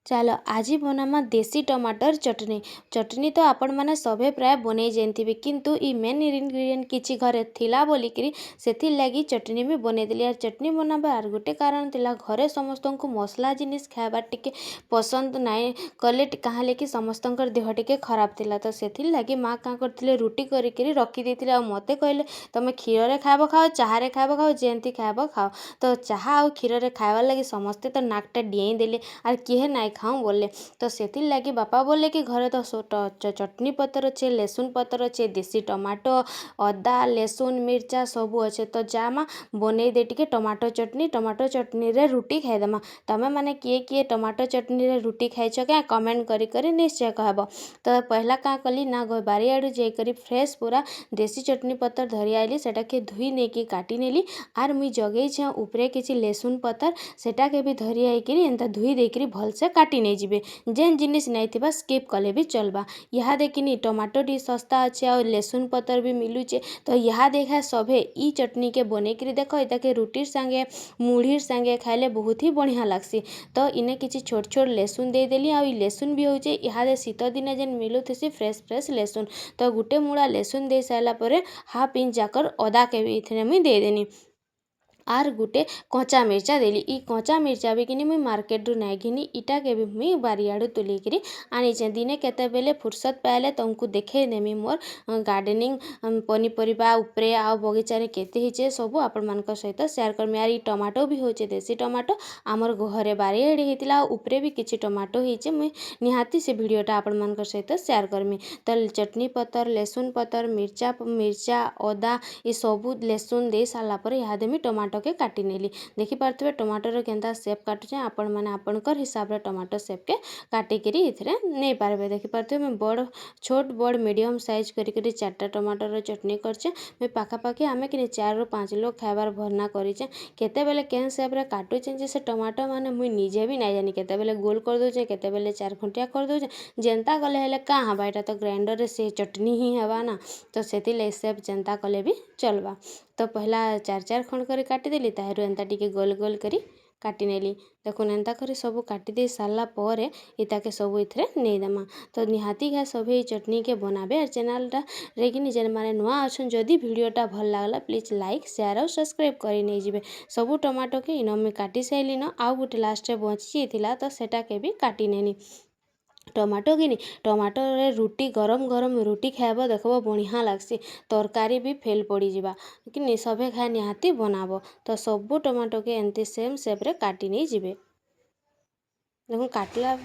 चलो आज बनामा देसी टमाटर चटनी। चटनी तो आपण मैंने सभे प्राय बनै जानथिबे किंतु ई मेन इनग्रेडिएंट किछि घरे थिला बोलिकरी सेथिर लागी चटनी भी बनैदेली। आर चटनी बनाबा आर गोटे कारण थिला घरे समस्त को मसला जिनिस खाइबार टिके पसंद नाइ कले काहे कि समस्तंकर देह टिके खराब थिला। तो सेथिर लागी माँ का करथिले रुटी करिकरी रखी देथिले आ मते कहले तमे क्षीर रे खाइबो खाओ चाहा रे खाइबो खाओ जेंती खाइबो खाओ। तो चाहा आ क्षीर रे खाइबार लागी समस्ते तो नाकटा डिएई देले आर किहे नाइ खाऊँ बोले। तो सेथिर लागी बापा बोले कि घरे तो चटनी पतर अच्छे लेसुन पतर अच्छे देसी टमाटो अदा लेसुन मिर्चा सबू अच्छे। तो जा माँ बनै दे टिके टमाटो चटनी रे रुटी खाइदेमा। तमे माने किए किए टमाटो चटनी रे रुटी खाइछ क्या कमेंट करी निश्चय कहब। तो पहला का कली ना बारी आड़ू जाइकरी फ्रेश पूरा देसी चटनी पतर धरी आइली सेटा के धुई नेकी काटी नेली आर मुई जगेई छे उपरे किछि लेसुन पतर सेटा के भी धरी आइकरी एंता धुई देकरी भलसे काटी नहीं जीवे। जेन जिनिस नहीं थिबा स्किप कले भी चलबा। यहाँ देखिनी टमाटो टी सस्ता अच्छे और लेसुन पतर भी मिलूचे। तो यहाँ देखा सभे ई चटनी के बनेकरी देख इता के रुटीर संगे मुढ़ीर संगे खाइले बहुत ही बढ़िया लागसी। तो इने किछि छोट छोट लेसुन दे देली आ लेसुन भी होचे इहादे शीत दिने जेन मिलुथिसी फ्रेश लेसुन। तो गुटे मुड़ा लेसुन दे साइला परे हाफ इंच जाकर अदा के भी इथने मुई दे देनी आर गुटे कच्चा मिर्चा देली। ई कच्चा मिर्चा भी किनी मुई मार्केट रु नाइ घिनी इटा के भी मुई बारियाड़ू तुलिकरी आनीचे। दिने केते बेले फुर्सत पाइले तुमको देखे देमी मोर गार्डनिंग पनीपरिबा उपरे आ बगीचा रे केते हिचे सबू आपण मानक सहित शेयर करमी। आर ई टमाटो भी होचे देसी टमाटो आमर घरे बारियाड़ी हेतिला उपरे भी किछि टमाटो हिचे मुई निहाती से वीडियोटा आपण मानक सहित शेयर करमी। तो चटनी पतर लेसुन पतर मिर्चा अदा ये सबू लेसुन दे सारा पर इहादे मी टमाटो के काटी नेली। देखि पारथबे टमाटर केनता शेप काटुचे आपण माने आपणकर हिसाब रे टमाटो शेप के काटी करी इथरे नै पारबे। देखि पारथबे मैं बड़ छोट बड़ मीडियम साइज करी करी चारटा टमाटर रो चटनी करछे। मैं पाखा पाखी आमे कि 4 ରୁ 5 लोग खाइबार भरना करिछे। केते बेले केन शेप रे काटुचे जे से टमाटो माने मुई निजे भी नै जानी केते बेले गोल कर दोचे केते बेले 4 खुंटिया कर दोचे जेंता गले हेले का हबा एटा तो ग्राइंडर रे से चटनी ही हबा ना। तो सेति ले शेप जेंता कले भी चलबा। तो पहला 4 खंड करी काटी देली ताहेरु एंता टिके गोल गोल करी काटी नेली। देखुन एंता करी सबू काटी दे सारला परे इताके सबू इथरे नै देमा। तो निहाती घा सभे चटनी के बनाबे और चैनलटा रेगिनी जेन माने नुआ अछन जदि वीडियोटा भल लागला प्लीज लाइक शेयर और सब्सक्राइब करी नै जिवे। सबू टमाटो के इनो में काटी साइली न आउ गुटे लास्ट रे बची थिला तो सेटा के भी काटी नेनी। टमाटो किनी टमाटो रे रुटी गरम गरम रुटी खाइबो देखबो बढ़िया लागसी तरकारी भी फेल पड़ी जिबा कि सभे खाए निहाती बनाबो। तो सबू टमाटो के एंती सेम शेप रे काटी नहीं जिबे। देखो काटला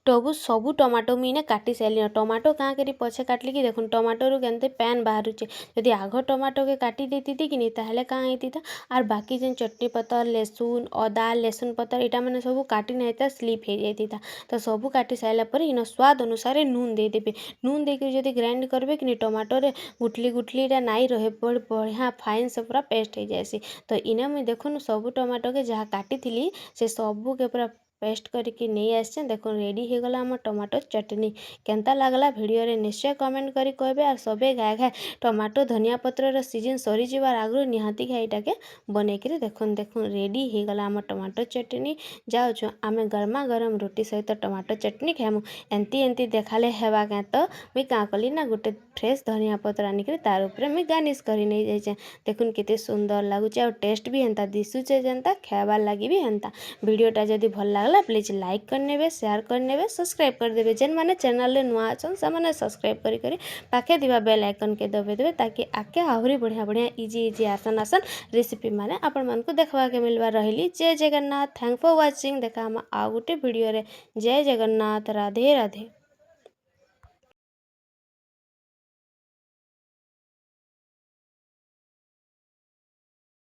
सबू टमाटो मुई ने काटी साइली। टमाटो काँ करी पछे काटली कि देखुन टमाटो रु केनते पैन बाहरुचे यदि आघ टमाटो के काटी देती कि ताहले काँ हेतिता आर बाकी जेन चटनी पतर लेसुन अदा लेसुन पतर इटा माने सबू काटी नाइता स्लिप हे जाइतिता। तो सबू काटी साइला पर इन स्वाद अनुसार नून दे देबे। नून देके जदि ग्राइंड करबे कि टमाटो रे गुठली गुठली रा नाई रहे बढ़िया फाइन से पूरा पेस्ट हो जाएसी। तो इना मुई देखुन सबू टमाटो के जहाँ काटी थिली से सबू के पूरा पेस्ट करके नहीं आसे। देखो रेडी हो गला आम टमाटो चटनी। केनता लागला वीडियो रे निश्चय कमेंट करी कहबे। आ सबे गाय गाय टमाटो धनिया पत्र सीजन सरी जीवार आगु निहाती खाइटा के बने करी देखुन रेडी हो गला आम टमाटो चटनी। जाओ आमे गरमा गरम रोटी सहित टमाटो चटनी खाइमु। एंती एंती देखाले हेबा क्या तो मुई का कली ना गोटे फ्रेश धनिया पत्र आनिक तार उपरे मुई गार्निश करी नहीं जाइछे। देखुन केते सुंदर लागुचे और टेस्ट भी हेंता दिसुचे जेंता खाइबार लागी भी हेंता। वीडियोटा जदि भल लागला प्लीज लाइक करनेबे शेयर करनेबे सब्सक्राइब कर देबे। जेन माने चैनल रे नुआ अछन से माने सब्सक्राइब करी करी पाखे दिबा बेल आइकन के दबे देबे ताकि आके आहुरी बढ़िया बढ़िया इजी आसान आसान रेसिपी माने आपण मन को देखवा के मिलवा रहिली। जय जगन्नाथ थैंक फॉर वाचिंग। देखा हम आ गुटे वीडियो रे। जय जगन्नाथ राधे राधे।